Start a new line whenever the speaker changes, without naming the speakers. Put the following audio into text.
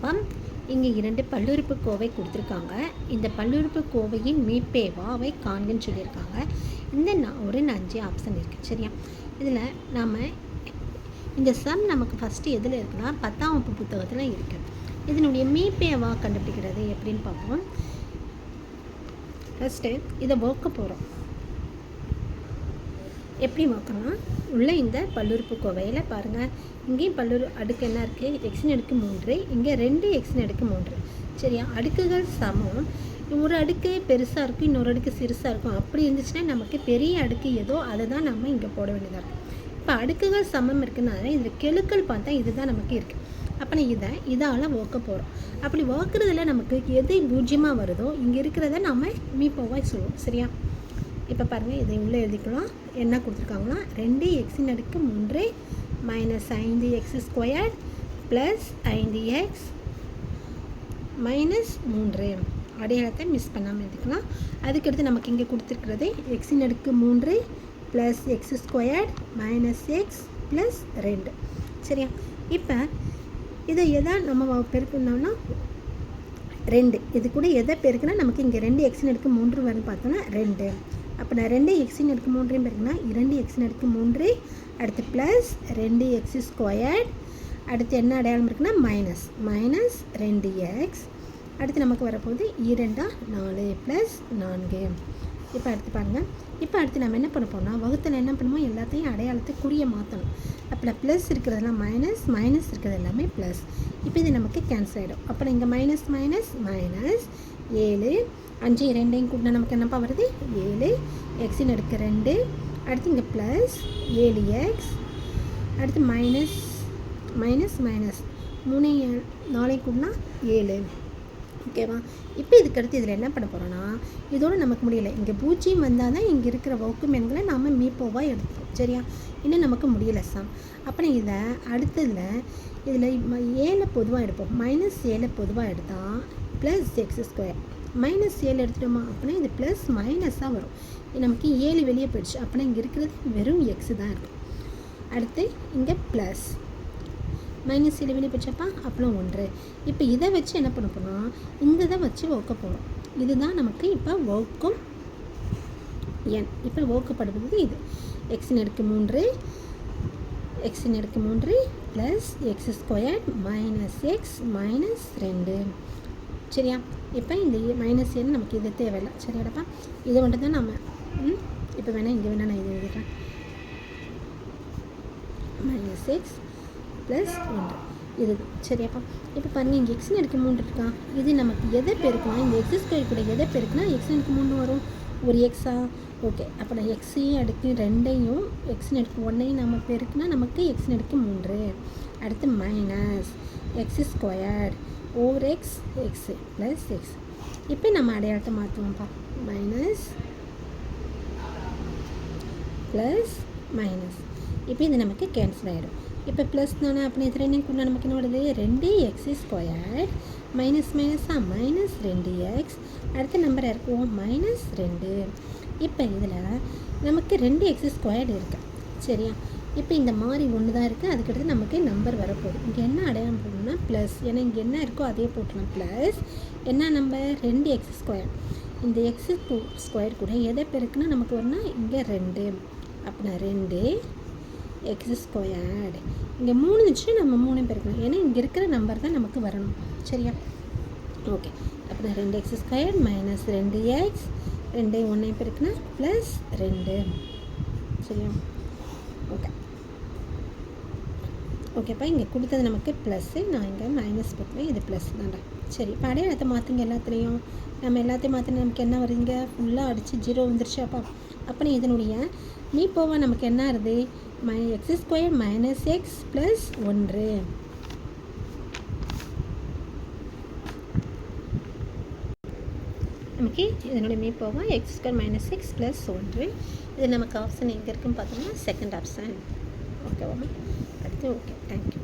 அப்போ இங்கே 2 பல்லுறுப்புக்கோவை கொடுத்துருக்காங்க. இந்த பல்லுறுப்புக்கோவையின் மீப்பேவாவை காண்கன்னு சொல்லியிருக்காங்க. இந்த ஒரு 5 ஆப்ஷன் இருக்குது. சரியா? இதில் நாம் இந்த சம் நமக்கு ஃபஸ்ட்டு எதில் இருக்குன்னா 10ஆம் வகுப்பு புத்தகத்தில் இருக்குது. இதனுடைய மீப்பேவா கண்டுபிடிக்கிறது எப்படின்னு பார்ப்போம். ஃபஸ்ட்டு இதை வகுக்க போகிறோம். எப்படி வகுக்கணும்? உள்ள இந்த பல்லுறுப்புக்கோவையில் பாருங்கள், இங்கேயும் அடுக்கு என்ன இருக்குது? எக்ஸின் அடுக்கு 3, இங்கே 2 எக்ஸின் அடுக்கு 3. சரியா? அடுக்குகள் சமம். ஒரு அடுக்கு பெருசாக இருக்கும், இன்னொரு அடுக்கு சிறுசாக இருக்கும். அப்படி இருந்துச்சுன்னா நமக்கு பெரிய அடுக்கு ஏதோ அதை தான் நம்ம இங்கே போட வேண்டியதாக இருக்கும். இப்போ அடுக்குகள் சமம் இருக்குனால இதில் கெழுக்கள் பார்த்தா இதுதான் நமக்கு இருக்குது. அப்போ நான் இதால் வகுக்க போகிறோம். அப்படி வகுக்கிறதுல நமக்கு எது பூஜ்ஜியமாக வருதோ இங்கே இருக்கிறத நம்ம மீப்போவாக சொல்லுவோம். சரியா? இப்போ பாருங்கள், இதை உள்ளே எழுதிக்கலாம். என்ன கொடுத்துருக்காங்கன்னா 2 எக்ஸின் அடுக்கு 3 minus 5 X square plus 5 X minus 3. அடையாளத்தை மிஸ் பண்ணாமல் எழுதிக்கலாம். அதுக்கடுத்து நமக்கு இங்கே கொடுத்துருக்கிறது எக்ஸின் அடுக்கு 3 plus X square minus x plus 2. சரியா? இப்போ இதை எதை நம்ம பெருக்கணும்னா 2, இது கூட எதை பெருக்குன்னா நமக்கு இங்கே 2 எக்ஸின் அடுக்கு 3 வரும்னு பார்த்தோன்னா 2. அப்போ நான் 2 எக்ஸின் அடுக்கு 3 பெருக்குன்னா 2 எக்ஸின் அடுக்கு 3, அடுத்து ப்ளஸ் 2 எக்ஸ் ஸ்கொயர், அடுத்து என்ன அடையாளம் இருக்குன்னா மைனஸ் 2 எக்ஸ், அடுத்து நமக்கு வரப்போகுது 2 4 ப்ளஸ் 4. இப்போ அடுத்து பாருங்கள், இப்போ அடுத்து நம்ம என்ன பண்ண போனால் வகுத்தில் என்ன பண்ணுவோம், எல்லாத்தையும் அடையாளத்தை குறிய மாற்றணும். அப்போ ப்ளஸ் இருக்கிறதெல்லாம் மைனஸ் இருக்கிறது எல்லாமே ப்ளஸ். இப்போ இது நமக்கு கேன்சல் ஆகிடும். அப்புறம் இங்கே மைனஸ் 7 5 2 கூட்டினா நமக்கு என்னப்பா வருது 7 எக்ஸின் அடுக்கு 2, அடுத்து இங்கே ப்ளஸ் 7 எக்ஸ், அடுத்து மைனஸ் 3 4 கூட்டினா 7. ஓகேவா? இப்போ இதுக்கடுத்து இதில் என்ன பண்ண போகிறோன்னா இதோடு நமக்கு முடியலை. இங்கே பூஜ்ஜியம் வந்தால் தான் இங்கே இருக்கிற வகுக்கும் எண்களை நாம் மீப்போவாக எடுத்துப்போம். சரியா? இன்னும் நமக்கு முடியலை சம். அப்புறம் இதை அடுத்ததில் இதில் 7 பொதுவாக எடுப்போம். -7 பொதுவாக எடுத்தால் ப்ளஸ் எக்ஸ் ஸ்கொயர். -7 எடுத்துட்டோமா அப்படின்னா இது ப்ளஸ் மைனஸாக வரும். நமக்கு 7 வெளியே போயிடுச்சு. அப்படின்னா இங்கே இருக்கிறது வெறும் எக்ஸு தான் இருக்கும். அடுத்து இங்கே ப்ளஸ் -7 வெளியே போச்சப்பா, அப்புறம் 1. இப்போ இதை வச்சு என்ன பண்ண போகிறோம், இந்த இதை வச்சு வகுக்க போகிறோம். இதுதான் நமக்கு இப்போ வகுக்கும் எண். இப்போ வகுக்கப்படுவது இது எக்ஸின் அடுக்கு 3 plus X square minus X minus 2. சரியா? இப்போ இந்த -7 நமக்கு இது தேவையில்லை. சரியாடப்பா? இதை மட்டும் தான் நம்ம இப்போ வேணால் இங்கே வேணால் நான் இது எழுதிக்கிறேன். -x ப்ளஸ் 1 இது. சரியாப்பா? இப்போ பாருங்கள், இங்கே எக்ஸின் அடுக்கு 3 இருக்கா, இது நமக்கு எதை பெருக்கலாம், இந்த எக்ஸ் ஸ்கொயர் கூட எதை பெருக்குனா எக்ஸின் அடுக்கு 3 வரும். ஒரு எக்ஸா? ஓகே. அப்போ நான் எக்ஸையும் அடுக்கு 2ஐயும் எக்ஸின் அடுக்கு 1ஐயும் நம்ம பெருக்குனா நமக்கு எக்ஸின் அடுக்கு 3, அடுத்து minus X square over X plus X. இப்போ நம்ம அடையாளத்தை மாற்றுவோம்ப்பா. Minus plus minus. இப்போ இது நமக்கு கேன்சல் ஆகிடும். இப்போ ப்ளஸ் தானே, அப்படி இது 2 கூட நமக்கு என்ன வருது 2 எக்ஸ் ஸ்கொயர் மைனஸ் -2 எக்ஸ், அடுத்த நம்பர் இருக்கும் -2. இப்போ இதில் நமக்கு 2 எக்ஸ் ஸ்கொயர் இருக்குது. சரியா? இப்போ இந்த மாதிரி ஒன்று தான் இருக்குது. அதுக்கடுத்து நமக்கு நம்பர் வரப்போகுது. இங்கே என்ன அடையாளம் போடணும்னா ப்ளஸ், ஏன்னா இங்கே என்ன இருக்கோ அதே போட்டுக்கலாம். ப்ளஸ் என்ன நம்பர் 2 எக்ஸ் ஸ்கொயர். இந்த எக்ஸ் ஸ்கொயர் கூட எதை பெருக்குன்னா நமக்கு வரும்னா இங்கே 2, அப்படின்னா 2 எக்ஸ் ஸ்கொயர்டு. இங்கே 3 இருந்துச்சுன்னா நம்ம 3 பெருக்கணும், ஏன்னா இங்கே இருக்கிற நம்பர் தான் நமக்கு வரணும். சரியா? ஓகே. அப்படின்னா 2 எக்ஸ் ஸ்கொயர் மைனஸ் 2 எக்ஸ், 2 1 பெருக்குனா ப்ளஸ் 2. சரியா? ஓகேப்பா, இங்கே கொடுத்தது நமக்கு ப்ளஸ்ஸு, நான் இங்கே மைனஸ் போட்டுவேன். இது ப்ளஸ் தான்டா. சரி, இப்போ அடையாளத்தை மாற்றுங்க எல்லாத்துலேயும். நம்ம எல்லாத்தையும் மாற்றினா நமக்கு என்ன வருதுங்க, ஃபுல்லாக அடித்து 0 வந்துருச்சாப்பா. அப்புறம் இதனுடைய மீப்போவாக நமக்கு என்ன வருது, x square minus x plus 1. நமக்கு இதனுடைய மீப்போவாக x square minus x plus 1. இது நமக்கு ஆப்ஷன் எங்கே இருக்குன்னு பார்த்தோம்னா செகண்ட் ஆப்ஷன். ஓகேவா? அடுத்து ஓகே, தேங்க்யூ.